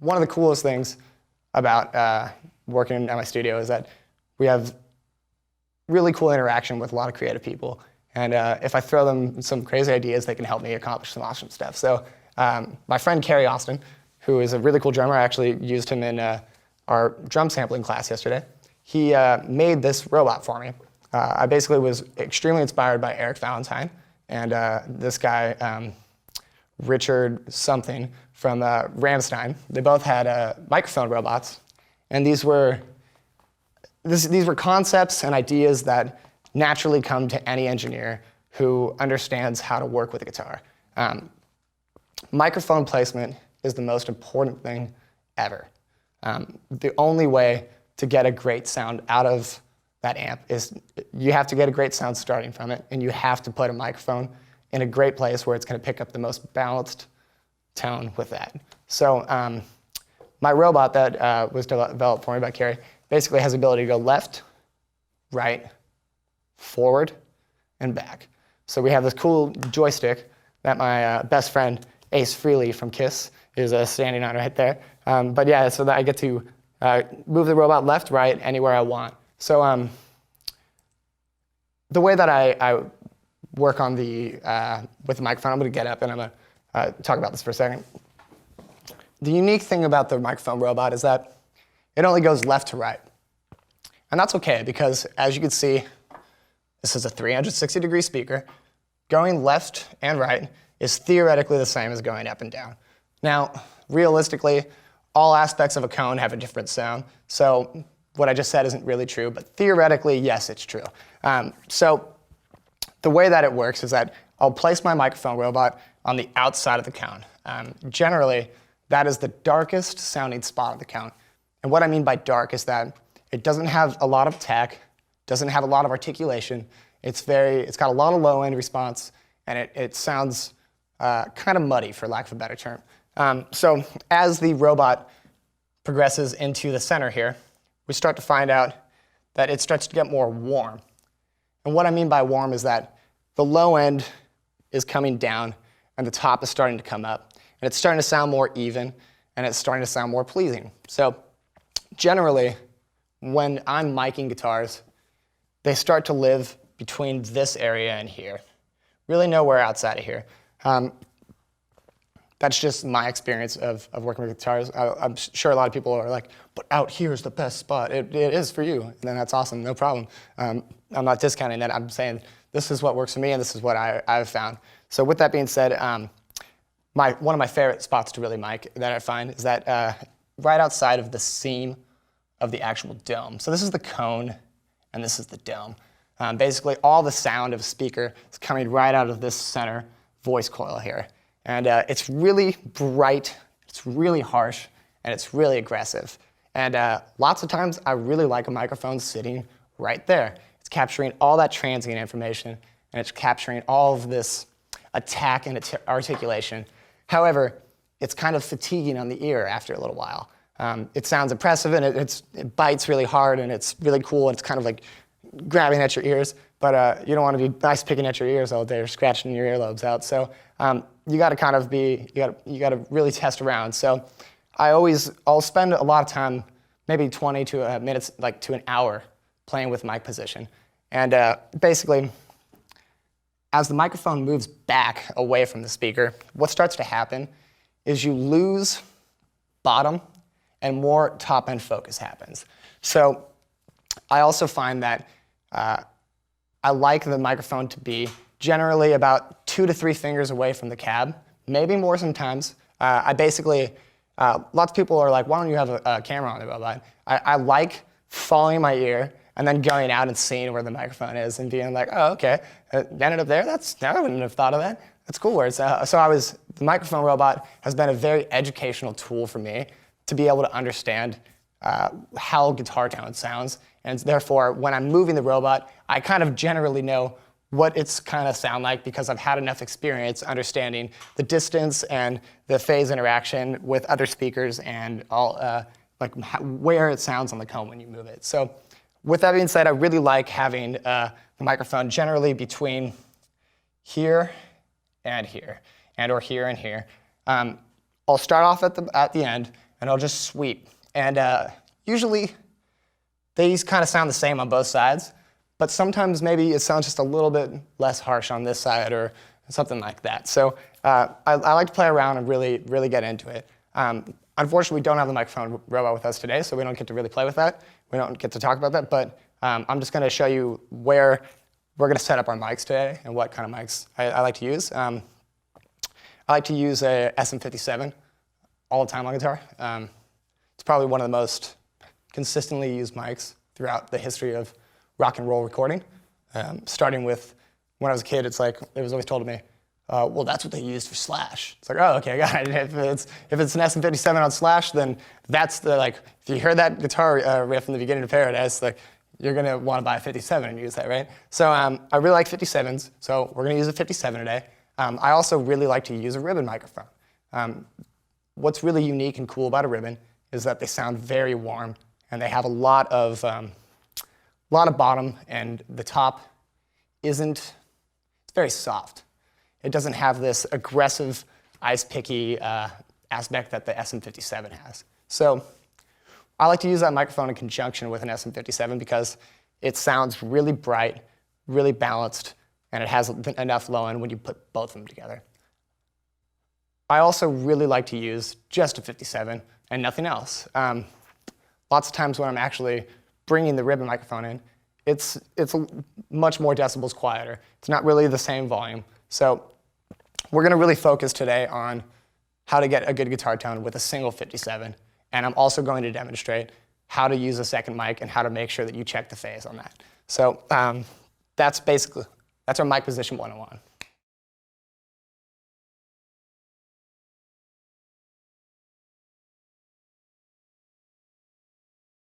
one of the coolest things about working at my studio is that we have really cool interaction with a lot of creative people. And if I throw them some crazy ideas, they can help me accomplish some awesome stuff. So my friend Carrie Austin, who is a really cool drummer, I actually used him in our drum sampling class yesterday. He made this robot for me. I basically was extremely inspired by Eric Valentine and this guy, Richard something from Rammstein. They both had microphone robots, and these were concepts and ideas that naturally come to any engineer who understands how to work with a guitar. Microphone placement is the most important thing ever. The only way to get a great sound out of that amp is you have to get a great sound starting from it, and you have to put a microphone in a great place where it's going to pick up the most balanced tone with that. So my robot that was developed for me by Carrie basically has the ability to go left, right, forward, and back. So we have this cool joystick that my best friend Ace Frehley from Kiss is standing on right there. But yeah, so that I get to move the robot left, right, anywhere I want. So the way that I work on with the microphone, I'm going to get up and I'm going to talk about this for a second. The unique thing about the microphone robot is that it only goes left to right. And that's okay, because as you can see, this is a 360-degree speaker. Going left and right is theoretically the same as going up and down. Now, realistically, all aspects of a cone have a different sound. So what I just said isn't really true, but theoretically, yes, it's true. So the way that it works is that I'll place my microphone robot on the outside of the cone. Generally, that is the darkest sounding spot of the cone. And what I mean by dark is that it doesn't have a lot of tech, doesn't have a lot of articulation. It's got a lot of low end response, and it sounds kind of muddy, for lack of a better term. So as the robot progresses into the center here, we start to find out that it starts to get more warm. And what I mean by warm is that the low end is coming down and the top is starting to come up. And it's starting to sound more even, and it's starting to sound more pleasing. So generally, when I'm miking guitars, they start to live between this area and here. Really nowhere outside of here. That's just my experience of working with guitars. I'm sure a lot of people are like, but out here is the best spot. It is for you, and then that's awesome, no problem. I'm not discounting that. I'm saying this is what works for me, and this is what I've found. So with that being said, one of my favorite spots to really mic that I find is that right outside of the seam of the actual dome. So this is the cone, and this is the dome. Basically, all the sound of a speaker is coming right out of this center voice coil here. And it's really bright, it's really harsh, and it's really aggressive. And lots of times, I really like a microphone sitting right there. It's capturing all that transient information, and it's capturing all of this attack and articulation. However, it's kind of fatiguing on the ear after a little while. It sounds impressive, and it bites really hard, and it's really cool, and it's kind of like grabbing at your ears, but you don't want to be nice picking at your ears all day or scratching your earlobes out. So you got to kind of you got to really test around. So I'll spend a lot of time, maybe 20 to minutes, like to an hour, playing with mic position. And basically, as the microphone moves back away from the speaker, what starts to happen is you lose bottom and more top-end focus happens. So I also find that I like the microphone to be generally about 2 to 3 fingers away from the cab, maybe more sometimes. I basically, lots of people are like, why don't you have a camera on the robot? I like following my ear and then going out and seeing where the microphone is and being like, oh, okay, ended up there? I wouldn't have thought of that. That's cool. The microphone robot has been a very educational tool for me to be able to understand how guitar tone sounds. And therefore, when I'm moving the robot, I kind of generally know what it's kind of sound like because I've had enough experience understanding the distance and the phase interaction with other speakers and all where it sounds on the cone when you move it. So with that being said, I really like having the microphone generally between here and here, and or here and here. I'll start off at the end, and it'll just sweep. And usually, these kind of sound the same on both sides, but sometimes maybe it sounds just a little bit less harsh on this side or something like that. So I like to play around and really get into it. Unfortunately, we don't have the microphone robot with us today, so we don't get to really play with that. We don't get to talk about that, but I'm just going to show you where we're going to set up our mics today and what kind of mics I like to use. I like to use a SM57 all the time on guitar. It's probably one of the most consistently used mics throughout the history of rock and roll recording. Starting with when I was a kid, it was always told to me, well, that's what they used for Slash. It's like, oh, okay, got it. If it's an SM57 on Slash, then that's if you hear that guitar riff in the beginning of Paradise, you're gonna want to buy a 57 and use that, right? So I really like 57s, so we're gonna use a 57 today. I also really like to use a ribbon microphone. What's really unique and cool about a ribbon is that they sound very warm, and they have a lot of bottom, and the top it's very soft. It doesn't have this aggressive, ice-picky aspect that the SM57 has. So I like to use that microphone in conjunction with an SM57 because it sounds really bright, really balanced, and it has enough low end when you put both of them together. I also really like to use just a 57 and nothing else. Lots of times when I'm actually bringing the ribbon microphone in, it's much more decibels quieter. It's not really the same volume. So we're going to really focus today on how to get a good guitar tone with a single 57. And I'm also going to demonstrate how to use a second mic and how to make sure that you check the phase on that. So that's our mic position 101.